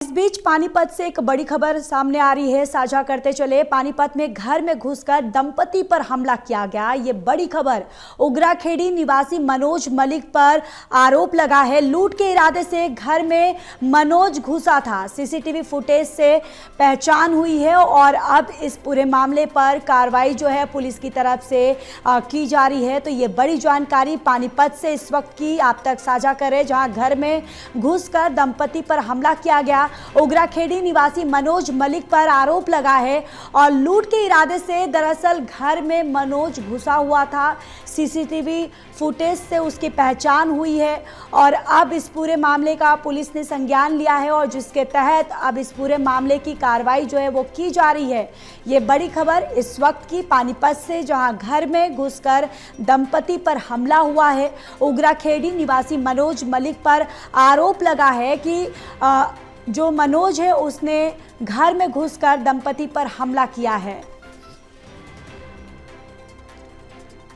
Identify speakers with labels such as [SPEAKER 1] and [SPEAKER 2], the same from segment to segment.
[SPEAKER 1] इस बीच पानीपत से एक बड़ी खबर सामने आ रही है, साझा करते चले। पानीपत में घर में घुसकर दंपति पर हमला किया गया। ये बड़ी खबर उगराखेड़ी निवासी मनोज मलिक पर आरोप लगा है। लूट के इरादे से घर में मनोज घुसा था। सीसीटीवी फुटेज से पहचान हुई है और अब इस पूरे मामले पर कार्रवाई जो है पुलिस की तरफ से की जा रही है। तो ये बड़ी जानकारी पानीपत से इस वक्त की आप तक साझा करें, जहां घर में घुसकर दंपति पर हमला किया गया। उगराखेड़ी निवासी मनोज मलिक पर आरोप लगा है और लूट के इरादे से दरअसल घर में मनोज घुसा हुआ था। सीसीटीवी फुटेज से उसकी पहचान हुई है और अब इस पूरे मामले का पुलिस ने संज्ञान लिया है और जिसके तहत अब इस पूरे मामले की कार्रवाई जो है वो की जा रही है। ये बड़ी खबर इस वक्त की पानीपत से, जहां घर में घुसकर दंपति पर हमला हुआ है। उगराखेड़ी निवासी मनोज मलिक पर आरोप लगा है कि जो मनोज है उसने घर में घुसकर दंपति पर हमला किया है।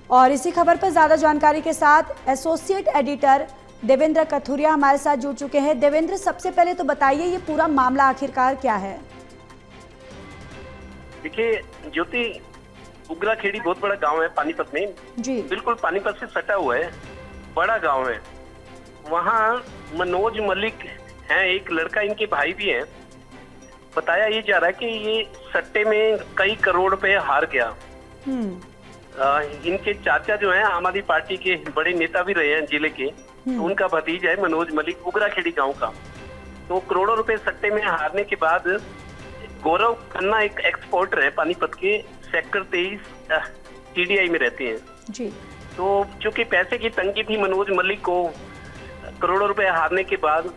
[SPEAKER 1] और इसी खबर पर ज्यादा जानकारी के साथ एसोसिएट एडिटर देवेंद्र कथुरिया हमारे साथ जुड़ चुके हैं। देवेंद्र, सबसे पहले तो बताइए ये पूरा मामला आखिरकार क्या है?
[SPEAKER 2] देखिए ज्योति, उगराखेड़ी बहुत बड़ा गांव है पानीपत में
[SPEAKER 1] जी।
[SPEAKER 2] बिल्कुल पानीपत से सटा हुआ है, बड़ा गांव है। वहाँ मनोज मलिक है, एक लड़का, इनके भाई भी हैं। बताया ये जा रहा है कि ये सट्टे में कई करोड़ रुपए हार गया। इनके चाचा जो हैं आम आदमी पार्टी के बड़े नेता भी रहे हैं जिले के, तो उनका भतीजा है मनोज मलिक, उगराखेड़ी गांव का। तो करोड़ों रुपए सट्टे में हारने के बाद गौरव खन्ना एक एक्सपोर्टर है पानीपत के, सेक्टर 23 टीडीआई में रहते हैं
[SPEAKER 1] जी।
[SPEAKER 2] तो चूंकि पैसे की तंगी थी मनोज मलिक को करोड़ों रुपए हारने के बाद,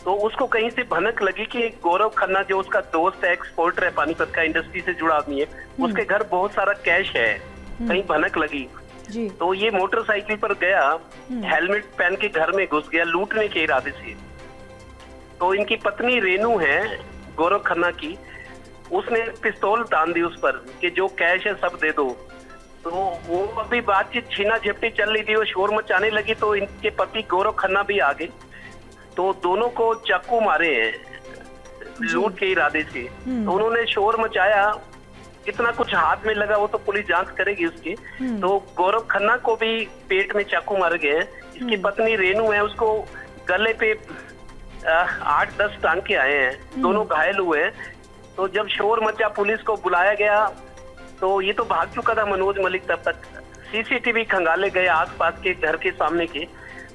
[SPEAKER 2] तो उसको कहीं से भनक लगी कि गौरव खन्ना जो उसका दोस्त है, एक्सपोर्टर है पानीपत का, इंडस्ट्री से जुड़ा आदमी है, उसके घर बहुत सारा कैश है। कहीं भनक लगी
[SPEAKER 1] जी।
[SPEAKER 2] तो ये मोटरसाइकिल पर गया, हेलमेट पहन के घर में घुस गया लूटने के इरादे से। तो इनकी पत्नी रेनू है गौरव खन्ना की, उसने पिस्तौल तान दी उस पर कि जो कैश है सब दे दो। तो वो अभी बातचीत छीना झपटी चल रही थी, वो शोर मचाने लगी तो इनके पति गौरव खन्ना भी आ गए। तो दोनों को चाकू मारे हैं लूट के इरादे से। तो उन्होंने शोर मचाया, कितना कुछ हाथ में लगा वो तो पुलिस जांच करेगी उसकी। तो गौरव खन्ना को भी पेट में चाकू मारे गए हैं। इसकी पत्नी रेनू है, उसको गले पे 8-10 टांके आए हैं, दोनों घायल हुए हैं। तो जब शोर मचा, पुलिस को बुलाया गया, तो ये तो भाग चुका था मनोज मलिक तब तक। सीसीटीवी खंगाले गए आसपास के घर के सामने के,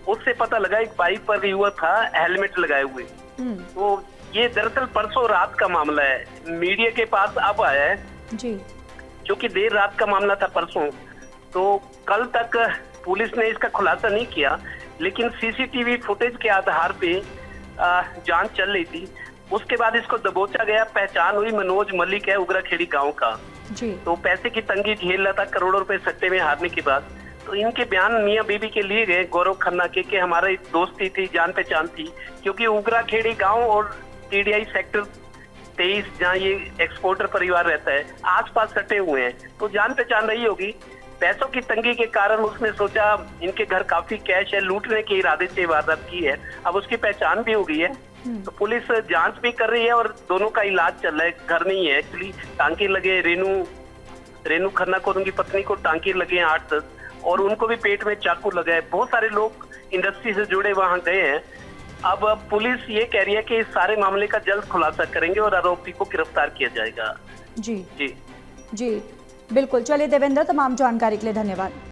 [SPEAKER 2] उससे पता लगा एक बाइक पर युवक था हेलमेट लगाए हुए। तो ये दरअसल परसों रात का मामला है, मीडिया के पास अब आया है
[SPEAKER 1] जी।
[SPEAKER 2] जो कि देर रात का मामला था परसों। तो कल तक पुलिस ने इसका खुलासा नहीं किया, लेकिन सीसीटीवी फुटेज के आधार पे जांच चल रही थी। उसके बाद इसको दबोचा गया, पहचान हुई, मनोज मलिक है, उगराखेड़ी गांव का
[SPEAKER 1] जी।
[SPEAKER 2] तो पैसे की तंगी झेल रहा था करोड़ों रुपए सट्टे में हारने के बाद। तो इनके बयान मियां बीबी के लिए गए गौरव खन्ना के कि हमारी दोस्ती थी, जान पहचान थी, क्योंकि उगराखेड़ी गांव और टीडीआई सेक्टर 23 जहाँ ये एक्सपोर्टर परिवार रहता है आसपास सटे हुए हैं, तो जान पहचान रही होगी। पैसों की तंगी के कारण उसने सोचा इनके घर काफी कैश है, लूटने के इरादे से वारदात की है। अब उसकी पहचान भी हो गई है, तो पुलिस जांच भी कर रही है और दोनों का इलाज चल रहा है। घर नहीं है एक्चुअली, टांके लगे, रेनू खन्ना को, उनकी पत्नी को टांके लगे हैं 8-10, और उनको भी पेट में चाकू लगा है। बहुत सारे लोग इंडस्ट्री से जुड़े वहां गए हैं। अब पुलिस ये कह रही है कि इस सारे मामले का जल्द खुलासा करेंगे और आरोपी को गिरफ्तार किया जाएगा।
[SPEAKER 1] जी
[SPEAKER 2] जी
[SPEAKER 1] जी बिल्कुल। चलिए देवेंद्र, तमाम जानकारी के लिए धन्यवाद।